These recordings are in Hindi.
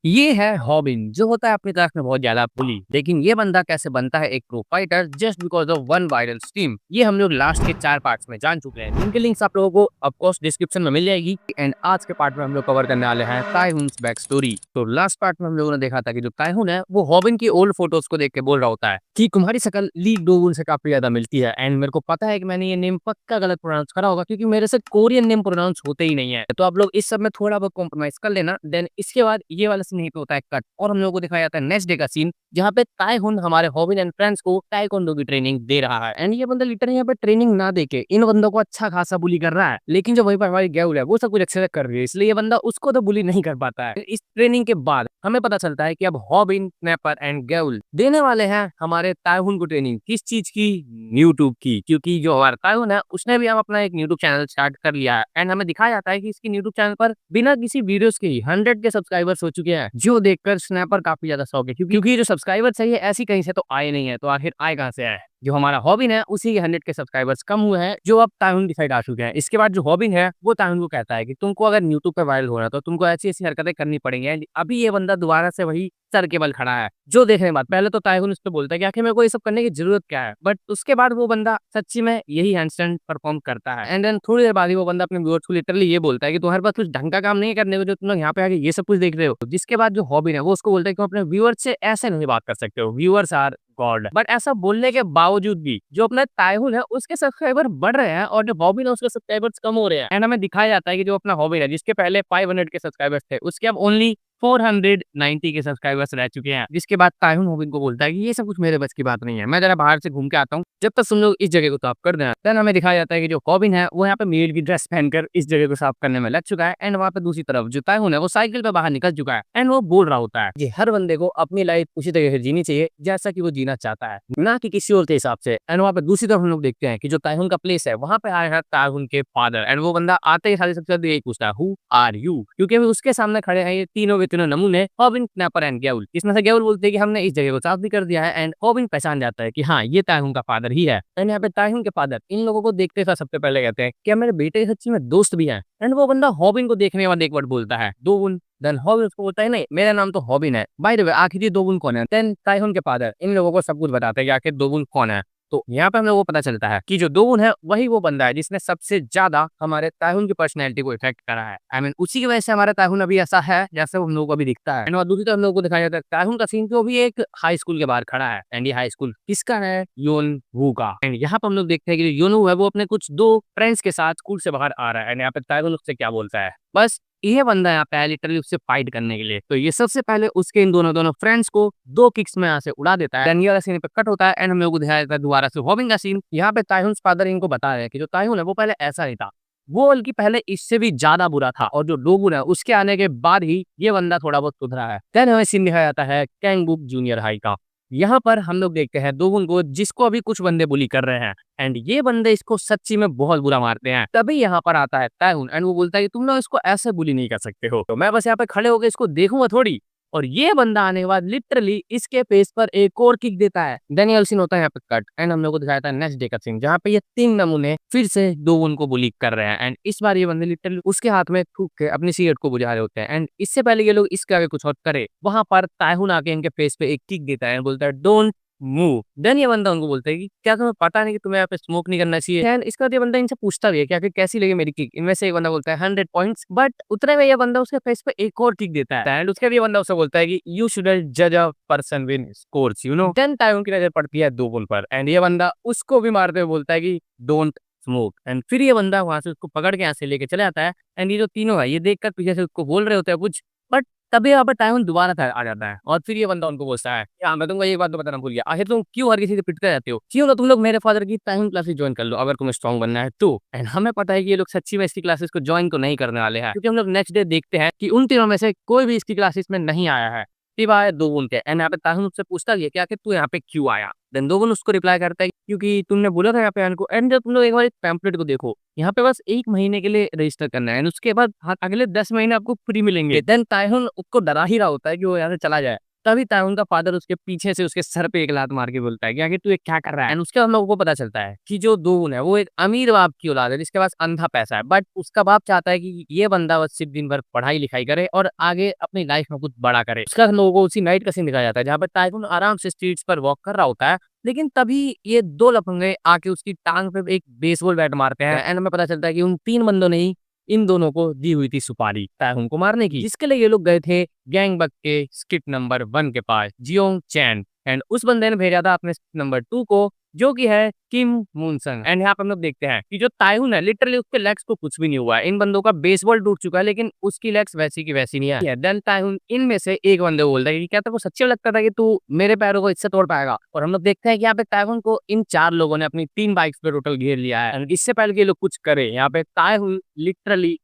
ये है हॉबिन जो होता है अपनी क्लास में बहुत ज्यादा बुली। लेकिन ये बंदा कैसे बनता है एक pro fighter just because of one viral stream. ये हम लोग लास्ट के 4 पार्ट्स में जान चुके हैं। इनके लिंक्स आप लोगों को ऑफ कोर्स डिस्क्रिप्शन में मिल जाएगी। एंड आज के पार्ट में हम लोग कवर करने वाले हैं ताइहुन्स बैक स्टोरी। तो लास्ट पार्ट में हम लोगों ने देखा था कि जो ताइहुन है वो हॉबिन की ओल्ड फोटोज को देख के बोल रहा होता है कि तुम्हारी शक्ल लीग डोगुन से काफी ज्यादा मिलती है। एंड मेरे को पता है कि मैंने ये नेम पक्का गलत प्रोनाउंस करा होगा क्योंकि मेरे से कोरियन नेम प्रोनाउंस होते ही नहीं है। तो आप लोग इस सब में थोड़ा बहुत कॉम्प्रोमाइज कर लेना। देन इसके बाद ये वाला सीन यहीं पे होता है कट, और हम लोगों को दिखाया जाता है नेक्स्ट डे का सीन जहाँ पे ताइहुन हमारे हॉबिन एंड फ्रेंड्स को ताइक्वांडो की ट्रेनिंग दे रहा है। एंड ये बंदा लिटरली यहाँ पे ट्रेनिंग ना देके इन बंदों को अच्छा खासा बुली कर रहा है, लेकिन जो वहीं पर हमारी गेउल है वो सब कुछ अच्छे से कर रही है, इसलिए ये बंदा उसको तो बुली नहीं कर पाता है। इस ट्रेनिंग के बाद हमें पता चलता है कि अब हॉबिन, स्नैपर एंड गेउल देने वाले हैं हमारे ताइहुन को ट्रेनिंग। किस चीज की? यूट्यूब की, क्योंकि जो हमारा ताइहुन है उसने भी अब अपना एक यूट्यूब चैनल स्टार्ट कर लिया है। एंड हमें दिखाया जाता है कि इसकी यूट्यूब चैनल पर बिना किसी वीडियोस के ही 100 के सब्सक्राइबर्स हो चुके हैं, जो देखकर स्नैपर काफी ज्यादा शौक है क्योंकि जो सब्सक्राइबर्स है ये ऐसी कहीं से तो आए नहीं है, तो आखिर आए कहाँ से आए? जो हमारा हॉबिन है उसी के 100 के सब्सक्राइबर्स कम हुए हैं, जो अब ताइहुन की साइड आ चुके हैं। इसके बाद जो हॉबिन है वो ताइहुन को कहता है कि तुमको अगर यूट्यूब पे वायरल होना है तो तुमको ऐसी ऐसी हरकतें करनी पड़ेंगी। And अभी ये बंदा दोबारा से वही सर के बल खड़ा है। जो देखने के बाद पहले तो ताइहुन उसको बोलता है कि आखिर मेरे को ये सब करने की जरूरत क्या है, बट उसके बाद वो बंदा सच्ची में यही हैंडस्टैंड परफॉर्म करता है। एंड देन थोड़ी देर बाद ही वो बंदा अपने व्यूअर्स को लिटरली ये बोलता है कि तुम्हारे पास कुछ ढंग का काम नहीं है करने को, जो तुम लोग यहाँ पे आके ये सब कुछ देख रहे हो। जिसके बाद जो हॉबिन है वो उसको बोलता है कि तुम अपने व्यूअर्स से ऐसे नहीं बात कर सकते हो, व्यूअर्स आर गॉड। बट ऐसा बोलने के बावजूद भी जो अपना ताइहुन है उसके सब्सक्राइबर बढ़ रहे हैं और जो हॉबिन है उसके सब्सक्राइबर्स कम हो रहे हैं। एंड हमें दिखाया जाता है कि जो अपना हॉबिन है जिसके पहले 500 के सब्सक्राइबर्स थे उसके अब ओनली 490 के सब्सक्राइबर्स रह चुके हैं। जिसके बाद ताइहुन हॉबिन को बोलता है कि ये सब कुछ मेरे बस की बात नहीं है, मैं जरा बाहर से घूम के आता हूँ, जब तक तुम लोग इस जगह को साफ कर देना। देन हमें दिखाया जाता है कि जो हॉबिन है वो यहाँ पे मेड की ड्रेस पहनकर इस जगह को साफ करने में लग चुका है। एंड वहाँ पे दूसरी तरफ जो ताइहुन है वो साइकिल पे बाहर निकल चुका है। एंड वो बोल रहा होता है कि हर बंदे को अपनी लाइफ उसी तरीके से जीनी चाहिए जैसा कि वो जीना चाहता है, ना कि किसी और के हिसाब से। एंड वहाँ पे दूसरी तरफ हम लोग देखते हैं कि जो ताइहुन का प्लेस है वहाँ पे आया है ताइहुन के फादर। एंड वो बंदा आते ही सारे सबसे ज्यादा यही पूछता है हु आर यू, क्योंकि अभी उसके सामने खड़े हैं ये तीनों के तीनों नमूने हॉबिन, स्नैपर एंड गेउल। इसमें से गेउल बोलते हैं कि हमने इस जगह को साफ भी कर दिया है। एंड हॉबिन पहचान जाता है कि हाँ ये ताइहुन का फादर ही है। एंड यहाँ पे ताइहुन के फादर इन लोगों को देखते साथ सबसे पहले कहते हैं कि मेरे बेटे सच्ची में दोस्त भी हैं। एंड वो बंदा हॉबिन को देखने के बाद एक वर्ड बोलता है दोगुन। देन हॉबिन उसको बोलता है नहीं मेरा नाम तो हॉबिन है, बाय द वे आखिर ये दोगुन कौन है? देन ताइहुन के फादर इन लोगों को सब कुछ बताते हैं कि आखिर दोगुन कौन है। तो यहाँ पे हम लोगों को पता चलता है कि जो दोगुन है वही वो बंदा है जिसने सबसे ज्यादा हमारे ताइहुन की पर्सनैलिटी को इफेक्ट करा है। आई मीन उसी की वजह से हमारा ताइहुन अभी ऐसा है जैसे वो हम लोगों को अभी दिखता है। एंड और दूसरी तरफ हम लोगों को दिखाया जाता है ताइहुन का सीन जो भी एक हाई स्कूल के बाहर खड़ा है। एंड ये हाई स्कूल किसका है? योन वू का। एंड यहाँ पे हम लोग देखते हैं कि जो योन वू है वो अपने कुछ दो फ्रेंड्स के साथ स्कूल से बाहर आ रहा है। एंड यहाँ पे ताइहुन उससे क्या बोलता है, बस ये बंदा यहाँ पे है लिटरली उससे फाइट करने के लिए। तो ये सबसे पहले उसके इन दोनों दोनों फ्रेंड्स को दो किक्स में यहाँ से उड़ा देता है। देन ये वाला सीन पे कट होता है एंड हम लोग को दिखाया जाता है दोबारा से हॉबिन का सीन। यहाँ पे ताइहुन फादर इनको बता रहे हैं कि जो ताइहुन है वो पहले ऐसा नहीं था, वो बल्कि पहले इससे भी ज्यादा बुरा था, और जो लोगुन है उसके आने के बाद ही ये बंदा थोड़ा बहुत सुधरा है। देन हमें सीन दिखाया जाता है कैंगबुक जूनियर हाई का। यहाँ पर हम लोग देखते हैं दोगुन को जिसको अभी कुछ बंदे बुली कर रहे हैं। एंड ये बंदे इसको सच्ची में बहुत बुरा मारते हैं। तभी यहाँ पर आता है ताइहुन एंड वो बोलता है कि तुम लोग इसको ऐसे बुली नहीं कर सकते हो, तो मैं बस यहाँ पे खड़े होकर इसको देखूंगा थोड़ी। और ये बंदा आने के बाद लिटरली इसके फेस पर एक और किक देता है। डेनियल सीन होता है यहाँ पे कट एंड हम लोग को दिखाया था नेक्स्ट डे का सीन जहाँ पे ये तीन नमूने फिर से दोगुन को बुली कर रहे हैं। एंड इस बार ये बंदे लिटरली उसके हाथ में थूक के अपनी सिगरेट को बुझा रहे होते हैं। एंड इससे पहले ये लोग इसके आगे कुछ और करे वहां पर ताइहुन आके इनके फेस पे एक किक देता है, बोलता है डोंट मूव। देन ये बंदा उनको बोलता है कि क्या तुम्हें पता नहीं कि तुम्हें यहाँ पे स्मोक नहीं करना चाहिए? एंड इसके बाद ये बंदा इनसे पूछता भी है कि आखिर कैसी लगी मेरी किक। इनमें से एक बंदा बोलता है 100 पॉइंट्स, बट उतने में ये बंदा उसके फेस पे एक और किक देता है। एंड उसके बाद ये बंदा उसे बोलता है कि यू शुडंट जज a person win scores you know. Then ताइहुन की नजर पड़ती है दोगुन पर एंड ये बंदा उसको भी मारते हुए बोलता है कि डोंट स्मोक। एंड फिर ये बंदा वहां से उसको पकड़ के यहाँ से लेके चले जाता है। एंड ये जो तीनों है ये देखकर पीछे से उसको बोल रहे होते हैं कुछ, बट तभी यहाँ पर ताइहुन दोबारा आ जाता है और फिर ये बंदा उनको बोलता है कि हाँ मैं तुमको एक बात तो बताना भूल गया, आखिर तुम क्यों हर किसी से पिटते रहते हो? क्यों ना तुम लोग मेरे फादर की ताइहुन क्लासेस ज्वाइन कर लो अगर तुम्हें स्ट्रांग बनना है तो। एंड हमें पता है कि ये लोग सच्ची में इसकी क्लासेस को ज्वाइन तो नहीं करने वाले हैं, क्योंकि हम लोग नेक्स्ट डे देखते हैं कि उन तीनों में से कोई भी इसकी क्लासेस में नहीं आया है, सिवाय दोगुन के। एंड यहाँ पे ताइहुन उससे पूछता है कि आखिर तू यहाँ पे क्यों आया? देन दोगुन उसको रिप्लाई करता है क्योंकि तुमने बोला था यहाँ पे आने को। एंड जब तुम लोग एक बार पैम्पलेट को देखो यहाँ पे बस 1 महीने के लिए रजिस्टर करना है एंड उसके बाद अगले 10 महीने आपको फ्री मिलेंगे। देन ताइहुन उसको डरा ही रहा होता है कि वो यहाँ से चला जाए। तभी ताउन का फादर उसके पीछे से उसके सर पे एक लात मार के बोलता है कि आखिर तू ये क्या कर रहा है। एंड उसके बाद हम लोगों को पता चलता है कि जो दोगुन है वो एक अमीर बाप की औलाद है जिसके पास अंधा पैसा है, बट उसका बाप चाहता है कि ये बंदा बस सिर्फ दिन भर पढ़ाई लिखाई करे और आगे अपनी लाइफ में कुछ बड़ा करे। उसका हम लोगों को उसी नाइट का सीन दिखाया जाता है जहाँ पर टाइकून आराम से स्ट्रीट्स पर वॉक कर रहा होता है, लेकिन तभी ये दो लफंगे आके उसकी टांग पे एक बेसबॉल बैट मारते हैं। एंड हमें पता चलता है कि उन तीन बंदों ने ही इन दोनों को दी हुई थी सुपारी ताइहून को मारने की, जिसके लिए ये लोग गए थे गैंगबक के स्किट नंबर 1 के पास, जियोंग चैन। एंड उस बंदे ने भेजा था अपने स्किट नंबर 2 को, जो कि है किम मूनसन। एंड यहाँ पे हम लोग देखते हैं कि जो ताइहून है लिटरली उसके लेग्स को कुछ भी नहीं हुआ है। इन बंदों का बेसबॉल टूट चुका है लेकिन उसकी लेग्स वैसी की वैसी नहीं है। देन ताइहून इनमें से एक बंदे को बोलता है कि क्या तेरे को सच्ची में लगता था कि तू मेरे पैरों को इससे तोड़ पाएगा। और हम लोग देखते हैं कि यहाँ पे ताइहून को इन 4 लोगों ने अपनी 3 बाइक्स पे टोटल घेर लिया है। एंड इससे पहले कि ये लोग कुछ करे, यहाँ पे ताइहून लिटरली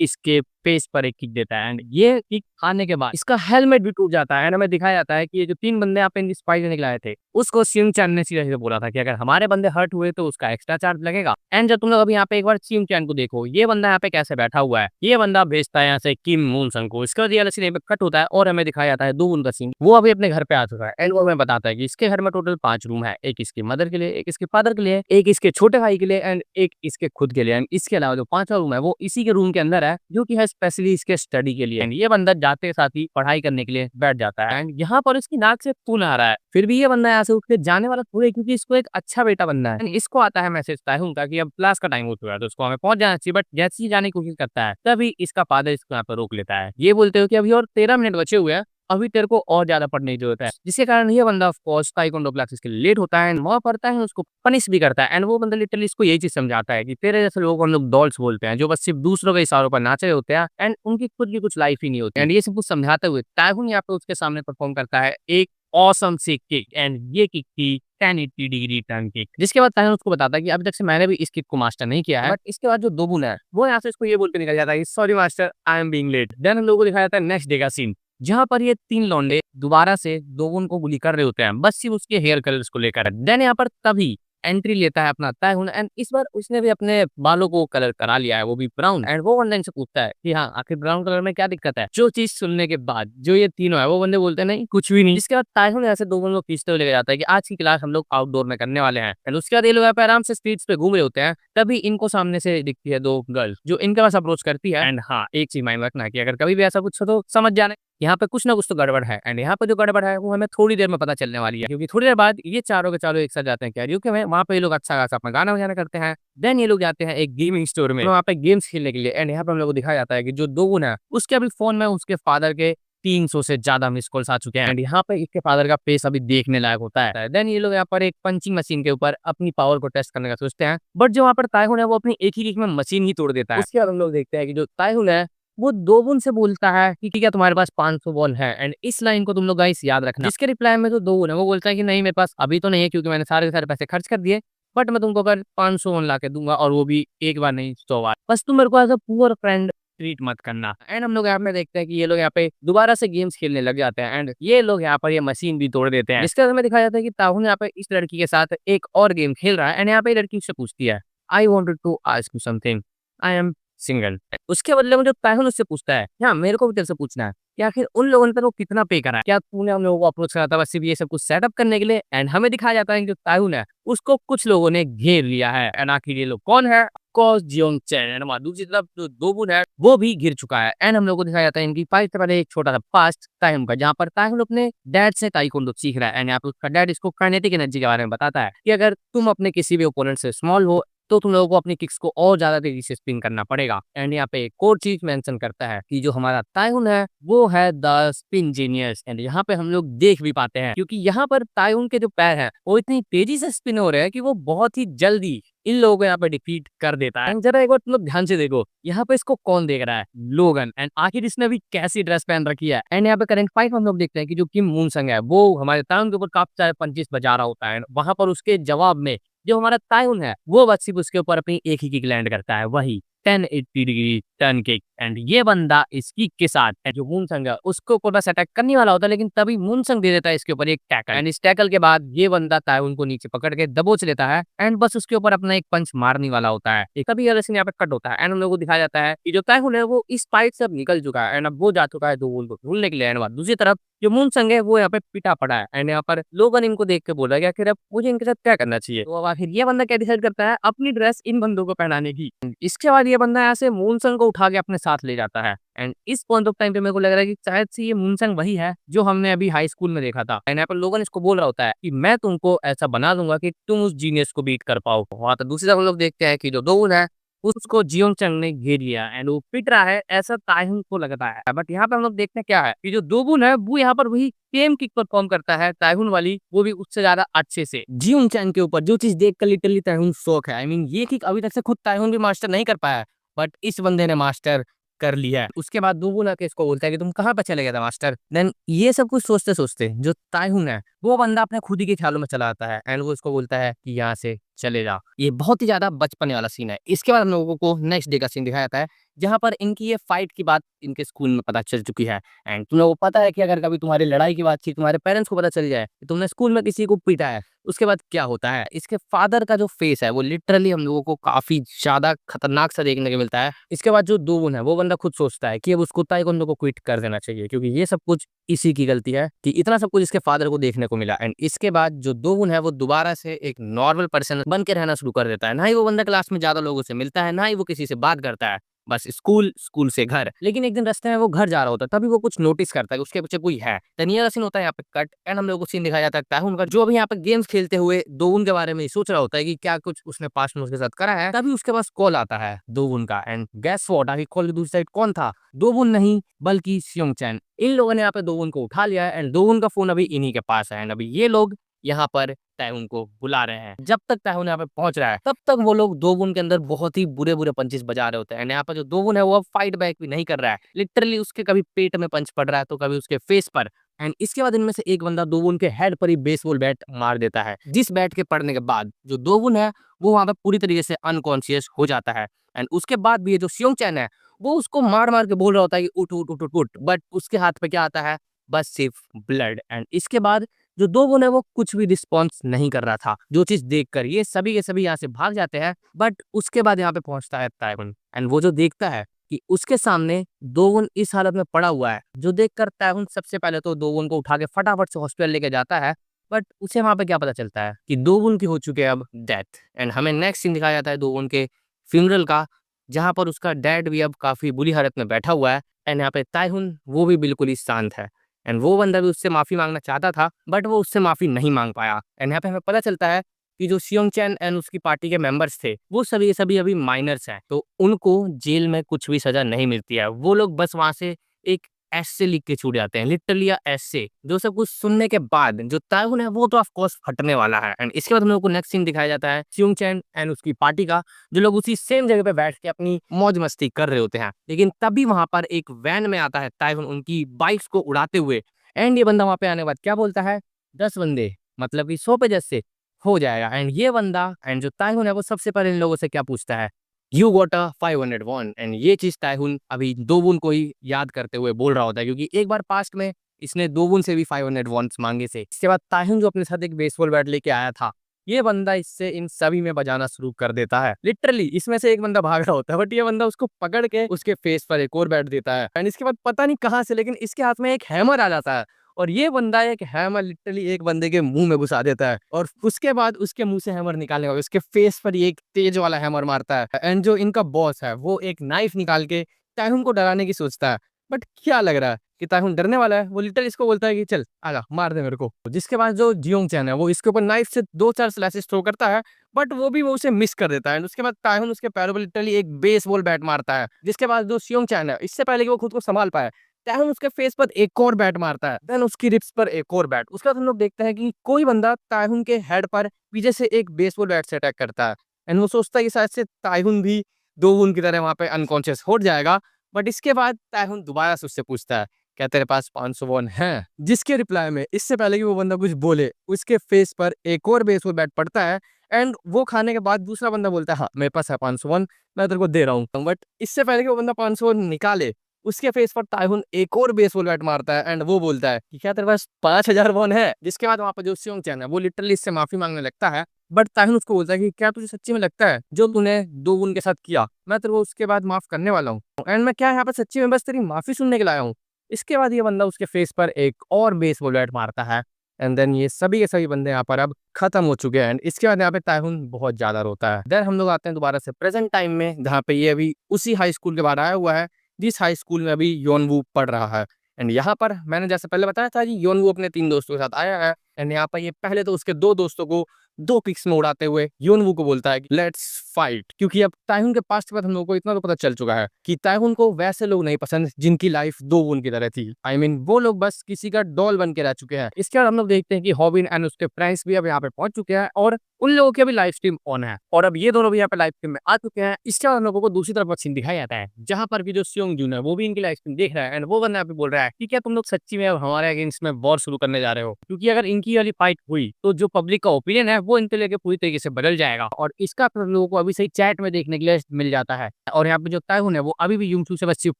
इसके फेस पर एक किक देता है। एंड ये किक खाने के बाद इसका हेलमेट भी टूट जाता है। एंड हमें दिखाया जाता है कि ये जो 3 बंदे यहाँ पे इनकी स्पाई देने के लाए थे, उसको सिंग चैन ने सीधे सीधे बोला था कि अगर हमारे बंदे हर्ट हुए तो उसका एक्स्ट्रा चार्ज लगेगा। एंड जब तुम लोग अभी यहाँ पे एक बार सिंग चैन को देखो, ये बंदा यहाँ पे कैसे बैठा हुआ है, ये बंदा भेजता है यहाँ से किम मून संग को। इसके बाद ये सीन पे कट होता है और हमें दिखाया जाता है दो उनका सीन, वो अभी अपने घर पे आ चुका है। एंड वो हमें बताता है कि इसके घर में टोटल 5 रूम है, एक इसकी मदर के लिए, एक इसके फादर के लिए, एक इसके छोटे भाई के लिए एंड एक इसके खुद के लिए। एंड इसके अलावा जो 5वां रूम है वो इसी के रूम के अंदर है, जो कि है स्पेशली इसके स्टडी के लिए। एंड ये बंदा जाते साथ ही पढ़ाई करने के लिए बैठ जाता है। एंड यहाँ पर इसकी नाक से खून आ रहा है, फिर भी ये बंदा यहाँ से उठ के जाने वाला थोड़ा है, क्योंकि इसको एक अच्छा बेटा बनना है। एंड इसको आता है मैसेज ताइहून का कि अब क्लास का टाइम हो चुका है तो उसको हमें पहुंच जाना चाहिए। बट जैसे ही जाने की कोशिश करता है तभी इसका फादर इसको यहाँ पर रोक लेता है, ये बोलते हो कि अभी और 13 मिनट बचे हुए हैं, अभी तेरे को और ज्यादा पढ़ने की जरूरत है। जिसके कारण ये बंदा ऑफ कोर्स ताइक्वांडो क्लासेस के लिए लेट होता है एंड वहां पढ़ता है, उसको पनिश भी करता है। एंड वो बंदा लिटरली इसको यही चीज समझाता है कि तेरे जैसे लोगों को हम लोग डॉल्स बोलते हैं, जो बस सिर्फ दूसरों के इशारों पर नाचे होते हैं एंड उनकी खुद की कुछ लाइफ ही नहीं होती। एंड ये सब कुछ समझाते हुए ताइहून यहाँ पे उसके सामने परफॉर्म करता है एक ऑसम सी किक। एंड ये किक थी 1080 डिग्री टर्न किक, जिसके बाद ताइहून उसको बताता है कि अभी तक से मैंने भी इस किक को मास्टर नहीं किया है। बट इसके बाद जो दोबुन है वो यहाँ से इसको ये बोल के निकल जाता है sorry master, I am being late. देन हम लोगों को दिखाया जाता है नेक्स्ट डे का सीन, जहाँ पर ये 3 लौंडे दोबारा से दोगुन को गुली कर रहे होते हैं, बस सिर्फ उसके हेयर कलर्स को लेकर। देन यहाँ पर तभी एंट्री लेता है अपना ताइहून एंड इस बार उसने भी अपने बालों को कलर करा लिया है, वो भी ब्राउन। एंड वो ऑनलाइन से पूछता है कि हाँ आखिर ब्राउन कलर में क्या दिक्कत है। जो चीज सुनने के बाद जो ये तीनों है वो बंदे बोलते हैं नहीं कुछ भी नहीं। जिसके बाद ताइहून ऐसे दो बंदों को खींचते हुए लेके जाता है कि आज की क्लास हम लोग आउटडोर में करने वाले हैं। एंड उसके बाद ये लोग यहाँ पे आराम से स्ट्रीट्स पे घूम रहे होते हैं, तभी इनको सामने से दिखती है 2 गर्ल्स जो इनके पास अप्रोच करती है। एंड हाँ एक चीज माइंड रखना कि अगर कभी भी ऐसा कुछ हो तो समझ जाना यहाँ पे कुछ ना कुछ तो गड़बड़ है। एंड यहाँ पे जो गड़बड़ है वो हमें थोड़ी देर में पता चलने वाली है, क्योंकि थोड़ी देर बाद ये चारों के चारों एक साथ जाते हैं कैरियोके में, वहाँ पे ये लोग अच्छा खासा अपना गाना बजाना करते हैं। देन ये लोग जाते हैं एक गेमिंग स्टोर में वहाँ पे गेम्स खेलने के लिए। एंड यहाँ पे हम लोग को दिखाया जाता है कि जो दोगुन है उसके अभी फोन में उसके फादर के 300 से ज्यादा मिस कॉल्स आ चुके हैं। एंड यहाँ पे इसके फादर का फेस अभी देखने लायक होता है। देन ये लोग यहाँ पर एक पंचिंग मशीन के ऊपर अपनी पावर को टेस्ट करने का सोचते हैं, बट जो वहाँ पर ताइहून है वो अपनी एक ही किक में मशीन ही तोड़ देता है। उसके बाद हम लोग देखते हैं कि जो ताइहून है वो दोगुन से बोलता है कि क्या तुम्हारे पास 500 बॉल है। एंड इस लाइन को तुम लोग गाइस याद रखना, जिसके रिप्लाई में जो दोगुन है वो बोलता है कि नहीं मेरे पास अभी तो नहीं है क्योंकि मैंने सारे के सारे पैसे खर्च कर दिए, बट मैं तुमको अगर 500 बॉल ला के दूंगा और वो भी एक बार नहीं 100 बार, बस तुम मेरे को as a poor friend treat मत करना। एंड हम लोग यहाँ पे देखते हैं कि ये लोग यहाँ पे दोबारा से गेम्स खेलने लग जाते हैं एंड ये लोग यहाँ पर ये मशीन भी तोड़ देते हैं। जिसके हमें दिखाया जाता है कि ताहून यहाँ पे इस लड़की के साथ एक और गेम खेल रहा है एंड यहाँ पे लड़की उससे पूछती है I wanted to ask you something, I am single. उसके बदले में जो ताइहून उससे पूछता है क्या मेरे को भी तेरे से पूछना है कि आखिर उन लोगों ने तेरे को कितना पे करा है, क्या तूने हम लोगों को अप्रोच करा था बस सिर्फ ये सब कुछ सेटअप करने के लिए। एंड हमें दिखाया जाता है कि जो ताइहून है उसको कुछ लोगों ने घेर लिया है। एंड आखिर ये लोग कौन है, कोस जियोंग चैन। एंड हमारा दूसरी तरफ जो दोगुन है वो भी घिर चुका है। एंड हम लोग को दिखाया जाता है इनकी फाइट से पहले एक छोटा सा पास्ट ताइहून का, जहाँ पर ताइहून अपने डैड से ताइक्वांडो सीख रहा है। एंड यहाँ पे उसका डैड इसको काइनेटिक एनर्जी के बारे में बताता है कि अगर तुम अपने किसी भी ओपोनेंट से स्मॉल हो तो तुम लोगों को अपनी किक्स को और ज्यादा तेजी से स्पिन करना पड़ेगा। एंड यहाँ पे एक और चीज मेंशन करता है कि जो हमारा ताइहून है वो है द स्पिन जीनियस। एंड यहाँ पे हम लोग देख भी पाते हैं क्योंकि यहाँ पर ताइहून के जो पैर हैं वो इतनी तेजी से स्पिन हो रहे हैं कि वो बहुत ही जल्दी इन लोगों को यहाँ पे डिफीट कर देता है। जरा एक बार तुम लोग ध्यान से देखो, यहाँ पे इसको कौन देख रहा है, लोगन। एंड आखिर इसने भी कैसी ड्रेस पहन रखी है। एंड यहाँ पे करंट फाइट हम लोग देखते हैं कि जो किम मून संग है वो हमारे ताइहून के ऊपर काफी सारे पंचेस बजा रहा होता है। वहां पर उसके जवाब में जो हमारा ताइहून है वो बस सिर्फ उसके ऊपर अपनी एक ही किक लैंड करता है, वही 1080 डिग्री टर्न किक एंड ये बंदा इस किक के साथ जो मूनसंग है उसको ऊपर बस अटैक करने वाला होता है, लेकिन तभी मूनसंग दे देता है इसके ऊपर एक टैकल एंड इस टैकल के बाद ये बंदा ताइहुन को नीचे पकड़ के दबोच लेता है एंड बस उसके ऊपर अपना एक पंच मारने वाला होता है। तभी ये सीन यहाँ पे कट होता है एंड हम लोगों को दिखाया जाता है कि जो ताइहुन है वो इस फाइट से अब निकल चुका है एंड अब वो जा चुका है दोवुन को ढूंढने के लिए। एंड बाद दूसरी तरफ जो मूनसंग है वो यहाँ पे पिटा पड़ा है एंड यहाँ पर लोगन इनको देख के बोला गया कि अब मुझे इनके साथ क्या करना चाहिए। तो अब आखिर ये बंदा क्या डिसाइड करता है अपनी ड्रेस इन बंदों को पहनाने की। इसके बाद ये बंदा यहाँ से मूनसंग को उठा के अपने साथ ले जाता है एंड इस पॉइंट ऑफ टाइम पे मेरे को लग रहा है कि शायद से ये मूनसंग वही है जो हमने अभी हाई स्कूल में देखा था एंड यहाँ पर लोगन इसको बोल रहा होता है कि मैं तुमको ऐसा बना दूंगा कि तुम उस जीनियस को बीट कर पाओ। वहाँ तो दूसरी तरफ हम लोग देखते हैं कि जो दोवन है उसको जियोंग चंग ने घेर लिया एंड वो पिट रहा है ऐसा ताइहुन को लगता है। बट यहाँ पे हम लोग देखते हैं क्या है कि जो दोबुन है वो यहाँ पर वही सेम किक परफॉर्म करता है ताइहुन वाली, वो भी उससे ज्यादा अच्छे से जियोंग चंग के ऊपर, जो चीज देख कर लिटरली ताइहुन शौक है। आई मीन ये किक अभी तक से खुद ताइहुन भी मास्टर नहीं कर पाया बट इस बंदे ने मास्टर कर लिया है। उसके बाद दोबुन आके इसको बोलता है कि तुम कहाँ पे चले गए थे मास्टर। देन ये सब कुछ सोचते सोचते जो ताइहुन है वो बंदा अपने खुद ही के ख्यालों में चला आता है एंड वो इसको बोलता है कि यहाँ से चले जा। ये बहुत ही ज्यादा बचपने वाला सीन है। इसके बाद हम लोगों को नेक्स्ट डे का सीन दिखाया जाता है जहाँ पर इनकी ये फाइट की बात इनके स्कूल में पता चल चुकी है एंड तुम लोगों को पता है कि अगर कभी तुम्हारी लड़ाई की बात थी तुम्हारे पेरेंट्स को पता चल जाए कि तुमने स्कूल में किसी को पीटा है उसके बाद क्या होता है। इसके फादर का जो फेस है वो लिटरली हम लोगों को काफी ज्यादा खतरनाक सा देखने को मिलता है। इसके बाद जो दोवन है वो बंदा खुद सोचता है कि अब उसको ताइक्वांडो को क्विट कर देना चाहिए क्योंकि ये सब कुछ इसी की गलती है कि इतना सब कुछ इसके फादर को देखने को मिला। एंड इसके बाद जो दोवन है वो दोबारा से एक नॉर्मल पर्सन बन के रहना शुरू कर देता है। ना ही वो बंदा क्लास में ज्यादा लोगों से मिलता है, ना ही वो किसी से बात करता है, बस स्कूल, स्कूल से घर। लेकिन एक दिन रास्ते में वो घर जा रहा होता है तभी वो कुछ नोटिस करता है कि उसके पीछे कोई है। देन ये सीन होता है यहाँ पे कट एंड हम लोगों को सीन दिखाया जाता है ताइहुन का जो अभी यहाँ पे गेम्स खेलते हुए दोवन के बारे में सोच रहा होता है कि क्या कुछ उसने पास्ट में उसके साथ करा है। तभी उसके पास कॉल आता है दोवन का एंड गेस व्हाट, आगे कॉल की दूसरी साइड कौन था? दोवन नहीं बल्कि सियोंग चैन। इन लोगों ने यहाँ पे दोवन को उठा लिया है एंड दोवन का फोन अभी इन्हीं के पास है एंड अभी ये लोग यहाँ पर ताइहुन को बुला रहे हैं। जब तक ताइहुन यहाँ पे पहुंच रहा है तब तक वो लोग दोवन के अंदर बहुत ही बुरे बुरे पंचेस बजा रहे होते हैं एंड यहाँ पर जो दोवन है वो अब फाइट बैक भी नहीं कर रहा है। लिटरली उसके कभी पेट में पंच पड़ रहा है तो कभी उसके फेस पर। एंड इसके बाद इनमें से एक बंदा दोवन के हेड पर ही बेसबॉल बैट मार देता है, जिस बैट के पड़ने के बाद जो दोवन है वो वहां पर पूरी तरीके से अनकॉन्शियस हो जाता है। एंड उसके बाद भी ये जो सियोंग चैन है वो उसको मार मार के बोल रहा होता है कि उठ उठ उठ उठ उठ, बट उसके हाथ पे क्या आता है? बस सिर्फ ब्लड। एंड इसके बाद जो दोवन है वो कुछ भी रिस्पॉन्स नहीं कर रहा था। जो चीज देखकर ये सभी के सभी यहाँ से भाग जाते हैं बट उसके बाद यहाँ पे पहुंचता है ताइहुन एंड वो जो देखता है कि उसके सामने दोवन इस हालत में पड़ा हुआ है, जो देखकर ताइहुन सबसे पहले तो दोवन को उठा के फटाफट से हॉस्पिटल लेके जाता है। बट उसे वहां पे क्या पता चलता है कि दोवन की हो चुके हैं अब डेथ। एंड हमें नेक्स्ट सीन दिखाया जाता है दोवन के फ्यूनरल का, जहां पर उसका डैड भी अब काफी बुरी हालत में बैठा हुआ है एंड यहाँ पे ताइहुन वो भी बिल्कुल ही शांत है एंड वो बंदा भी उससे माफी मांगना चाहता था बट वो उससे माफी नहीं मांग पाया। एंड यहाँ पे हमें पता चलता है कि जो सियोंग चैन एंड उसकी पार्टी के मेंबर्स थे वो सभी के सभी अभी माइनर्स हैं, तो उनको जेल में कुछ भी सजा नहीं मिलती है। वो लोग बस वहां से एक ऐसे लिख के छूट जाते हैं, लिटरली ऐसे। जो सब कुछ सुनने के बाद जो ताइहुन है वो तो ऑफ कोर्स फटने वाला है। एंड इसके बाद हम लोग को नेक्स्ट सीन दिखाया जाता है सियोंग चैन एंड उसकी पार्टी का, जो लोग उसी सेम जगह पे बैठ के अपनी मौज मस्ती कर रहे होते हैं। लेकिन तभी वहां पर एक वैन में आता है ताइहुन उनकी बाइक्स को उड़ाते हुए एंड ये बंदा वहां पे आने के बाद क्या बोलता है? 10 बंदे मतलब कि 100 पे जैसे हो जाएगा। एंड ये बंदा एंड जो ताइहुन है वो सबसे पहले इन लोगों से क्या पूछता है? You got a 500 won. And ये चीज ताइहुन अभी दोबुन को ही याद करते हुए बोल रहा होता है क्योंकि एक बार पास्ट में इसने दोबुन से भी 500 वॉन्स मांगे थे। इसके बाद ताइहुन जो अपने साथ एक बेसबॉल बैट लेके आया था, ये बंदा इससे इन सभी में बजाना शुरू कर देता है। लिटरली इसमें से एक बंदा भाग रहा होता है बट ये बंदा उसको पकड़ के उसके फेस पर एक और बैट देता है एंड इसके बाद पता नहीं कहां से लेकिन इसके हाथ में एक हैमर आ जाता है और ये बंदा एक हैमर लिटरली एक बंदे के मुंह में घुसा देता है और उसके बाद उसके मुंह से हैमर निकालने वाला उसके फेस पर एक तेज वाला हैमर मारता है। एंड जो इनका बॉस है वो एक नाइफ निकाल के ताइहुन को डराने की सोचता है बट क्या लग रहा है कि ताइहुन डरने वाला है। वो लिटरली इसको बोलता है कि चल आजा मार दे मेरे को। जिसके बाद जो जियोंग चैन है वो इसके ऊपर नाइफ से 2-4 स्लैशेस थ्रो करता है बट वो उसे मिस कर देता है। उसके बाद ताइहुन उसके पैरों पर लिटरली एक बेसबॉल बैट मारता है। जिसके बाद जो सियोंग चैन है इससे पहले कि वो खुद को संभाल पाए ताइहुन उसके फेस पर एक और बैट मारता है, देन उसकी रिप्स पर एक और बैट। उसके बाद हम लोग देखते हैं कि कोई बंदा ताइहुन के हेड पर पीछे से एक बेसबॉल बैट से अटैक करता है एंड वो सोचता है कि शायद से ताइहुन भी दोवुन की तरह वहां पे अनकॉन्शियस हो जाएगा। बट इसके बाद ताइहुन दोबारा से उससे पूछता है क्या तेरे पास 500 वॉन है? जिसके रिप्लाई में इससे पहले कि वो बंदा कुछ बोले उसके फेस पर एक और बेसबॉल बैट पड़ता है एंड वो खाने के बाद दूसरा बंदा बोलता है हाँ मेरे पास है 501, मैं तेरे को दे रहा हूँ। बट इससे पहले कि वो बंदा 501 निकाले, उसके फेस पर ताइहुन एक और बेसबॉल बैट मारता है एंड वो बोलता है कि क्या तेरे पास 5,000 वॉन है। जिसके बाद वहां पर जो सियोंग चैन है वो लिटरली इससे माफी मांगने लगता है। बट ताइहुन उसको बोलता है कि क्या तुझे सच्ची में लगता है जो तूने दो गुन के साथ किया मैं तेरे को उसके बाद माफ करने वाला हूँ, एंड मैं क्या यहाँ पर सच्ची में बस तेरी माफी सुनने के लाया हूँ। इसके बाद ये बंदा उसके फेस पर एक और बेसबॉल बैट मारता है एंड देन ये सभी के सभी बंदे यहाँ पर अब खत्म हो चुके हैं। एंड इसके बाद यहाँ पे ताइहुन बहुत ज्यादा रोता है। देन हम लोग आते हैं दोबारा से प्रेजेंट टाइम में, जहाँ पे ये अभी उसी हाई स्कूल के बाद आया हुआ है जिस हाई स्कूल में अभी योनवू पढ़ रहा है। एंड यहाँ पर मैंने जैसे पहले बताया था कि योनवू अपने 3 दोस्तों के साथ आया है। एंड यहाँ पर ये पहले तो उसके 2 दोस्तों को 2 किक्स में उड़ाते हुए योनवू को बोलता है लेट्स फाइट, क्योंकि अब ताइहुन के पास्ट के बाद हम लोगों को इतना तो पता चल चुका है कि ताइहुन को वैसे लोग नहीं पसंद जिनकी लाइफ 2 गुन की तरह थी। आई मीन वो लोग बस किसी का डॉल बन के रह चुके हैं। इसके बाद हम लोग देखते हैं कि हॉबिन एंड उसके फ्रेंड्स भी अब यहाँ पे पहुंच चुके हैं और उन लोगों की अभी लाइव स्ट्रीम ऑन है और अब ये दोनों भी यहाँ पे लाइव स्ट्रीम में आ चुके हैं। इसके बाद हम लोगों को दूसरी तरफ सीन दिखाया जाता है जहां पर कि जो सियोंग जून है वो भी इनकी लाइव स्ट्रीम देख रहा है एंड वो बंदा यहाँ पे बोल रहा है कि क्या तुम लोग सच्ची में अब हमारे अगेंस्ट में वॉर शुरू करने जा रहे हो, क्योंकि अगर इनकी वाली फाइट हुई तो जो पब्लिक का ओपिनियन है वो इनके लेके पूरी तरीके से बदल जाएगा। और इसका आप लोगों को अभी सही चैट में देखने के लिए मिल जाता है। और यहाँ पे जो ताइहुन है वो अभी भी यूंगसू से बस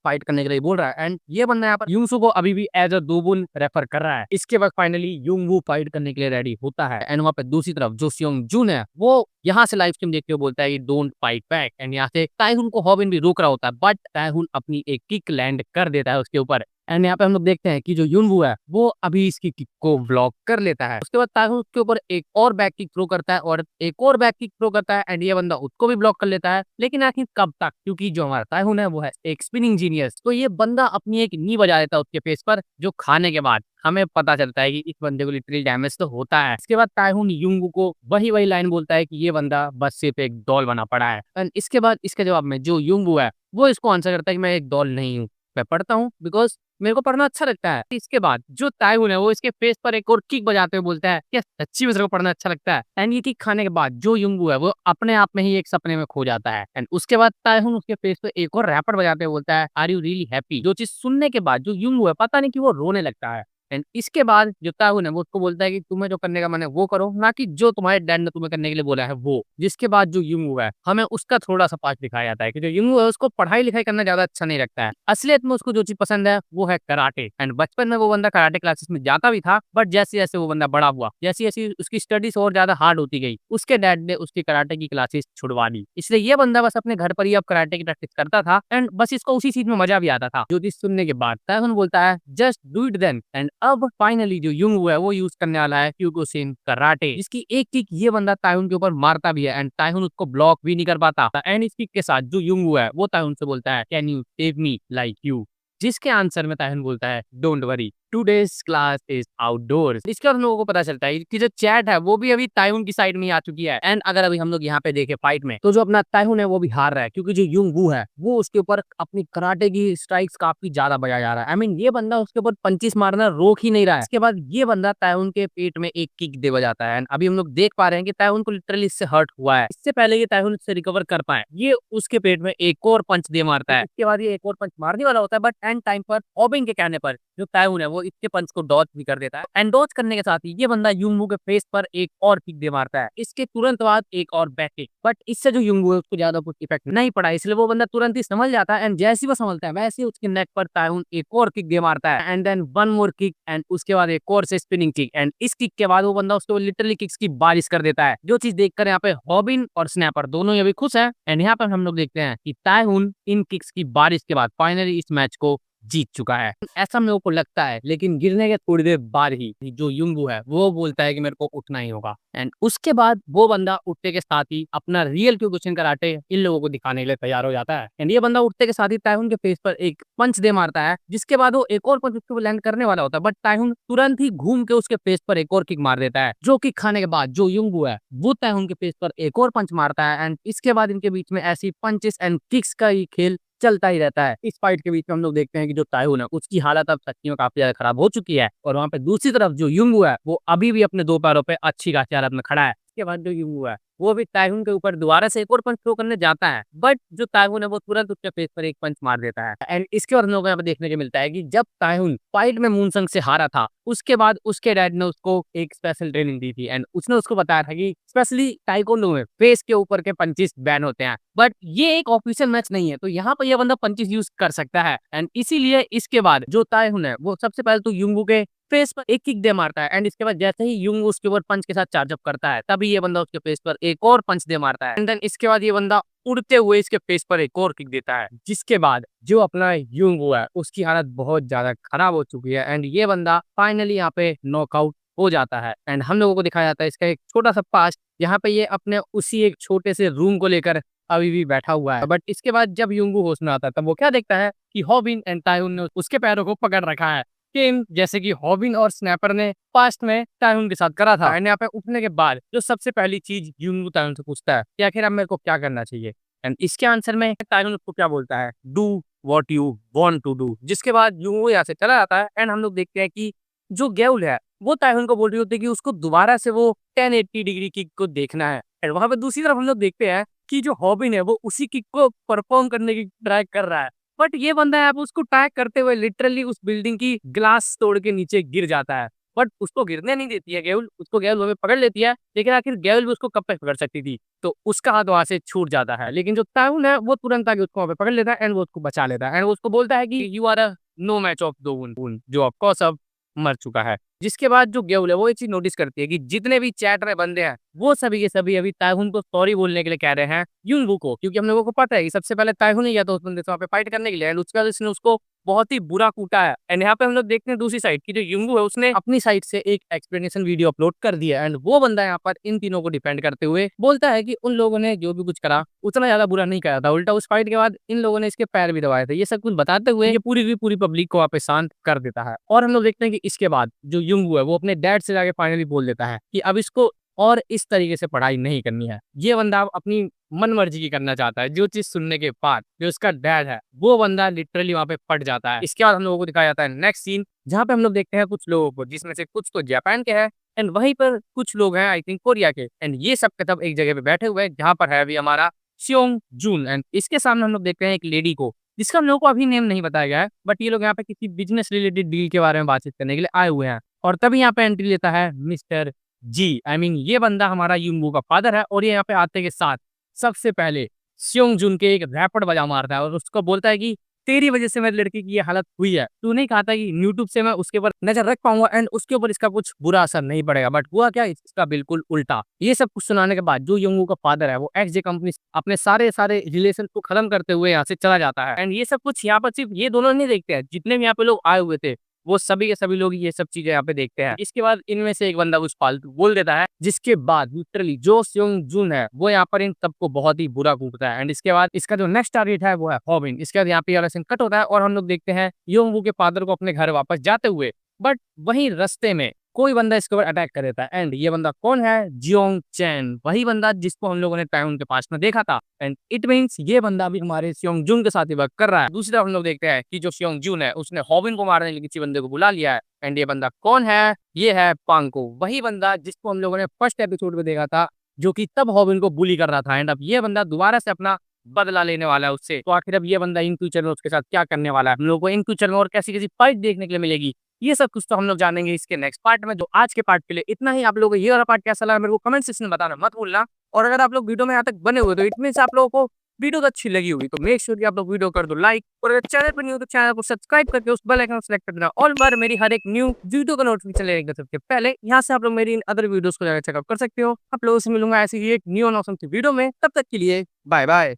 फाइट करने के लिए बोल रहा है एंड ये बंदा यहाँ पर यूंगसू को अभी भी एज अ दोबुन रेफर कर रहा है। इसके बाद फाइनली यूंगवू फाइट करने के लिए रेडी होता है एंड वहाँ पे दूसरी तरफ जो सियोंग जून है वो यहाँ से लाइव स्ट्रीम देखते हुए बोलता है कि डोंट फाइट बैक, एंड यहाँ से ताइहुन को हॉबिन भी रोक रहा होता है बट ताइहुन अपनी एक किक लैंड कर देता है उसके ऊपर। एंड यहाँ पे हम लोग देखते हैं कि जो युनवू है वो अभी इसकी किक को ब्लॉक कर लेता है। उसके बाद ताइहुन उसके ऊपर एक और बैक किक थ्रो करता है और एक और बैक किक थ्रो करता है एंड ये बंदा उसको भी ब्लॉक कर लेता है। लेकिन आखिर कब तक, क्योंकि जो हमारा ताइहुन है वो है एक स्पिनिंग जीनियस, तो ये बंदा अपनी एक नी बजा देता है उसके फेस पर, जो खाने के बाद हमें पता चलता है कि इस बंदे को लिटरली डैमेज तो होता है। इसके बाद ताइहुन युंगू को वही लाइन बोलता है कि ये बंदा बस सिर्फ एक डॉल बना पड़ा है। एंड इसके बाद इसके जवाब में जो युंगू है वो इसको आंसर करता है कि मैं एक डॉल नहीं हूँ, मैं पढ़ता हूँ बिकॉज मेरे को पढ़ना अच्छा लगता है। इसके बाद जो ताइहुन है वो इसके फेस पर एक और किक बजाते हुए बोलता है क्या सच्ची में तेरे को पढ़ना अच्छा लगता है। एंड ये किक खाने के बाद जो युंगू है वो अपने आप में ही एक सपने में खो जाता है। एंड उसके बाद ताइहुन उसके फेस पे एक और रैपर बजाते हुए बोलता है आर यू रियली हैप्पी, जो चीज सुनने के बाद जो युंगू है पता नहीं कि वो रोने लगता है। एंड इसके बाद जो ताइहुन है वो उसको बोलता है कि तुम्हें जो करने का मन है वो करो, ना कि जो तुम्हारे डैड ने तुम्हें करने के लिए बोला है वो। जिसके बाद जो युंगू है हमें उसका थोड़ा सा पार्ट दिखाया जाता है कि जो युंगू है उसको पढ़ाई लिखाई करना ज्यादा अच्छा नहीं लगता है। असलियत में उसको जो चीज पसंद है वो है कराटे। एंड बचपन में वो बंदा कराटे क्लासेस में जाता भी था बट जैसे जैसे वो बंदा बड़ा हुआ, जैसी जैसी उसकी स्टडीज और ज्यादा हार्ड होती गई, उसके डैड ने उसकी कराटे की क्लासेस छुड़वा दी। इसलिए ये बंदा बस अपने घर पर ही अब कराटे की प्रैक्टिस करता था एंड बस इसको उसी चीज में मजा भी आता था। जो चीज सुनने के बाद ताइहुन बोलता है just do it then. And अब फाइनली जो युंगू है वो यूज करने वाला है क्यूकोशिन कराटे, जिसकी एक किक ये बंदा ताइहुन के ऊपर मारता भी है एंड ताइहुन उसको ब्लॉक भी नहीं कर पाता। एंड इस किक के साथ जो युंगू है वो ताइहुन से बोलता है can you save me like you, जिसके आंसर में ताइहुन बोलता है don't worry today's class is outdoors. इसके बाद हम लोगों को पता चलता है कि जो चैट है वो भी अभी ताइहुन की साइड में ही आ चुकी है। एंड अगर अभी हम लोग यहाँ पे देखें फाइट में तो जो अपना ताइहुन है वो भी हार रहा है, क्योंकि जो युंगवू है वो उसके ऊपर अपनी कराटे की स्ट्राइक्स काफी ज्यादा बजा जा रहा है। आई मीन ये बंदा उसके ऊपर पंचिस मारना रोक ही नहीं रहा है। इसके बाद ये बंदा ताइहुन के पेट में एक किक दे बजाता है एंड अभी हम लोग देख पा रहे हैं कि ताइहुन को लिटरली इससे हर्ट हुआ है। इससे पहले ये ताइहुन इससे रिकवर कर पाए ये उसके पेट में एक और पंच दे मारता है। इसके बाद ये एक और पंच मारने वाला होता है बट एंड टाइम पर हॉबिन के कहने पर जो ताइहुन है वो इसके पंच को डॉज भी कर देता है। एंड डॉज करने के साथ ही ये बंदा युंगवू के फेस पर एक और किक दे मारता है। इसके तुरंत बाद एक और बैक किक, बट इससे जो युंगवू है उसको ज्यादा कुछ इफेक्ट नहीं पड़ा, इसलिए वो बंदा तुरंत ही संभल जाता है। एंड जैसे ही वो संभलता है वैसे ही उसके नेक पर ताइहुन एक और किक दे मारता है and then one more kick and उसके बाद एक और से स्पिनिंग किक। एंड इस किक के बाद वो बंदा उसको लिटरली किक्स की बारिश कर देता है, जो चीज देखकर यहाँ पे हॉबिन और स्नैपर दोनों ही अभी खुश है। एंड यहाँ पर हम लोग देखते हैं कि ताइहुन इन किक्स की बारिश के बाद फाइनली इस मैच को जीत चुका है, ऐसा मेरे को लगता है। लेकिन गिरने के थोड़ी देर बाद ही जो युंगू है वो बोलता है कि मेरे को उठना ही होगा। एंड उसके बाद वो बंदा उठने के साथ ही अपना रियल क्योकुशिन कराटे इन लोगों को दिखाने के लिए तैयार हो जाता है। एंड ये बंदा उठने के साथ ही ताइहुन के फेस पर एक पंच दे मारता है, जिसके बाद वो एक और पंच उसके ऊपर लैंड करने वाला होता है बट ताइहुन तुरंत ही घूम के उसके फेस पर एक और किक मार देता है। जो किक खाने के बाद जो युंगू है वो ताइहुन के फेस पर एक और पंच मारता है एंड इसके बाद इनके बीच में ऐसी पंचेस एंड किक्स का ही खेल चलता ही रहता है। इस फाइट के बीच में हम लोग देखते हैं कि जो ताइहुन है उसकी हालत अब सच्ची में काफी ज्यादा खराब हो चुकी है और वहां पे दूसरी तरफ जो युंगू है वो अभी भी अपने 2 पैरों पे अच्छी खासी हालत में खड़ा है। इसके बाद जो युंग है वो भी ताइहुन के ऊपर दोबारा से एक और पंच थ्रो करने जाता है, बट जो ताइहुन है वो तुरंत उसके फेस पर एक पंच मार देता है। एंड इसके बाद हम लोग को यहाँ पे देखने को मिलता है कि जब ताइहुन फाइट में मूनसंग से हारा था, उसके बाद उसके डैड ने उसको एक स्पेशल ट्रेनिंग दी थी एंड उसने उसको बताया था कि स्पेशली ताइक्वांडो में फेस के ऊपर के पंचेस बैन होते हैं, बट ये एक ऑफिशियल मैच नहीं है, तो यहाँ पर यह बंदा पंचेस यूज कर सकता है। एंड इसीलिए इसके बाद जो ताइहुन है वो सबसे पहले तो युंगू के फेस पर एक किक दे मारता है एंड इसके बाद जैसे ही युंग उसके ऊपर पंच के साथ चार्ज अप करता है, तभी ये बंदा उसके फेस पर एक और पंच दे मारता है एंड देन इसके बाद ये बंदा उड़ते हुए इसके फेस पर एक और किक देता है, जिसके बाद जो अपना युंग हुआ है उसकी हालत बहुत ज्यादा खराब हो चुकी है एंड ये बंदा फाइनली यहाँ पे नॉकआउट हो जाता है। एंड हम लोगों को दिखाया जाता है इसका एक छोटा सा पास्ट, यहाँ पे ये अपने उसी एक छोटे से रूम को लेकर अभी भी बैठा हुआ है। बट इसके बाद जब युंगू होश में आता है तब वो क्या देखता है कि हॉबिन एंड ताइहुन ने उसके पैरों को पकड़ रखा है, सेम जैसे कि हॉबिन और स्नैपर ने पास्ट में ताइहुन के साथ करा था। एंड यहाँ पे उठने के बाद जो सबसे पहली चीज युंगू ताइहुन से पूछता है कि आखिर अब मेरे को क्या करना चाहिए, एंड इसके आंसर में ताइहुन उसको क्या बोलता है, do what you want to do. जिसके बाद युंगू यहाँ से चला जाता है एंड हम लोग देखते हैं कि जो गेउल है वो ताइहुन को बोल रही होती है कि उसको दोबारा से वो 1080 डिग्री किक को देखना है। एंड वहां पे दूसरी तरफ हम लोग देखते हैं कि जो हॉबिन है वो उसी किक को परफॉर्म करने की ट्राई कर रहा है, बट ये बंदा है उसको ट्रैक करते हुए लिटरली उस बिल्डिंग की ग्लास तोड़ के नीचे गिर जाता है, बट उसको गिरने नहीं देती है गेउल, उसको गेउल वहां पे पकड़ लेती है, लेकिन आखिर गेउल भी उसको कब तक पकड़ सकती थी, तो उसका हाथ वहां से छूट जाता है। लेकिन जो ताइहुन है वो तुरंत आके उसको वहां पे पकड़ लेता है एंड वो उसको बचा लेता है एंड वो उसको बोलता है कि you are a no match of दोवन, जो ऑफकोर्स अब मर चुका है। जिसके बाद जो गेउल है वो एक चीज नोटिस करती है कि जितने भी चैट रहे बंदे हैं वो सभी के सभी अभी ताइहुन को सॉरी बोलने के लिए कह रहे हैं युंगू को, क्योंकि हम लोगों को पता है कि सबसे पहले ताइहुन ही गया था उस बंदे से वहाँ पे फाइट करने के लिए एंड उसके बाद इसने उसको बहुत ही बुरा कूटा है। एंड यहाँ पे हम लोग देखते हैं दूसरी साइड की जो युंगू है उसने अपनी साइड से एक एक्सप्लेनेशन वीडियो अपलोड कर दिया एंड वो बंदा यहाँ पर इन तीनों को डिफेंड करते हुए बोलता है कि उन लोगों ने जो भी कुछ करा उतना ज्यादा बुरा नहीं करा था, उल्टा उस फाइट के बाद इन लोगों ने इसके पैर भी दबाए थे, ये सब कुछ बताते हुए ये पूरी की पूरी पब्लिक को वहाँ पे शांत कर देता है। और हम लोग देखते हैं कि इसके बाद जो युंगू है वो अपने डैड से जाके फाइनली बोल देता है कि अब इसको और इस तरीके से पढ़ाई नहीं करनी है, ये बंदा अपनी मन मर्जी की करना चाहता है। जो चीज सुनने के बाद जो उसका डैड है वो बंदा लिटरली वहां पे फट जाता है। इसके बाद हम लोगों को दिखाया जाता है नेक्स्ट सीन, जहाँ पे हम लोग देखते हैं कुछ लोगों को, जिसमें से कुछ तो जापान के हैं एंड वहीं पर कुछ लोग हैं आई थिंक कोरिया के, एंड ये सब के सब एक जगह पे बैठे हुए हैं जहाँ पर है अभी हमारा सियोंग जून एंड इसके सामने हम लोग देखते हैं एक लेडी को जिसका हम लोगों को अभी नेम नहीं बताया गया है, बट ये लोग यहाँ पे किसी बिजनेस रिलेटेड डील के बारे में बातचीत करने के लिए आए हुए हैं। और तभी यहाँ पे एंट्री लेता है मिस्टर जी, आई मीन ये बंदा हमारा युंगू का फादर है और ये यहाँ पे आते के साथ सबसे पहले सियोंग जुन के एक रैपट बजा मारता है और उसको बोलता है कि तेरी वजह से मेरी लड़की की ये हालत हुई है, तू नहीं कहा था कि यूट्यूब से मैं उसके ऊपर नजर रख पाऊंगा एंड उसके ऊपर इसका कुछ बुरा असर नहीं पड़ेगा, बट हुआ क्या, इसका बिल्कुल उल्टा। ये सब कुछ सुनाने के बाद जो युंगू का फादर है वो एक्सजे कंपनी अपने सारे सारे रिलेशन को खत्म करते हुए यहाँ से चला जाता है एंड ये सब कुछ यहाँ पर सिर्फ ये दोनों नहीं देखते हैं, जितने भी यहाँ पे लोग आए हुए थे वो सभी के सभी लोग ये सब चीजें यहाँ पे देखते हैं। इसके बाद इनमें से एक बंदा कुछ फालतू बोल देता है, जिसके बाद लिटरली जो सियोंग जून है वो यहाँ पर इन सबको बहुत ही बुरा कूटता है एंड इसके बाद इसका जो नेक्स्ट टारगेट है वो है हॉबिन। इसके बाद यहाँ पे वाला सीन कट होता है और हम लोग देखते हैं योंगवू के फादर को अपने घर वापस जाते हुए, बट वहीं रास्ते में कोई बंदा इसके ऊपर अटैक कर देता है एंड ये बंदा कौन है, जियोंग चैन, वही बंदा जिसको हम लोगों ने टाइम के पास में देखा था एंड इट मींस ये बंदा भी हमारे सियोंग जून के साथ ही वर्क कर रहा है। दूसरी तरफ हम लोग देखते हैं कि जो सियोंग जून है उसने हॉबिन को मारने के लिए किसी बंदे को बुला लिया है एंड ये बंदा कौन है, ये है पांको, वही बंदा जिसको हम लोगों ने फर्स्ट एपिसोड में देखा था जो कि तब हॉबिन को बुली कर रहा था एंड अब ये बंदा दोबारा से अपना बदला लेने वाला है उससे। तो आखिर अब ये बंदा इन फ्यूचर में उसके साथ क्या करने वाला है, हम लोगों को इन फ्यूचर में और कैसी कैसी फाइट देखने के लिए मिलेगी, ये सब कुछ तो हम लोग जानेंगे इसके नेक्स्ट पार्ट में। जो आज के पार्ट के लिए इतना ही। आप लोगों को ये वाला पार्ट कैसा लगा मेरे को कमेंट सेक्शन में बताना मत भूलना, और अगर आप लोग वीडियो में यहाँ तक बने हुए तो इट मींस आप लोगों को वीडियो तो अच्छी लगी होगी, तो मेक श्योर कि आप लोग वीडियो कर दो लाइक, और अगर चैनल पर नहीं हो तो चैनल को सब्सक्राइब करके उस बेल आइकन को सेलेक्ट कर देना ऑल बार मेरी हर एक न्यू वीडियो का नोटिफिकेशन लेने सबसे पहले। यहाँ से आप लोग मेरी इन अदर वीडियोस को जाकर चेकआउट कर सकते हो। आप लोगों से मिलूंगा ऐसी ही एक न्यू एंड ऑसम वीडियो में, तब तक के लिए बाय बाय।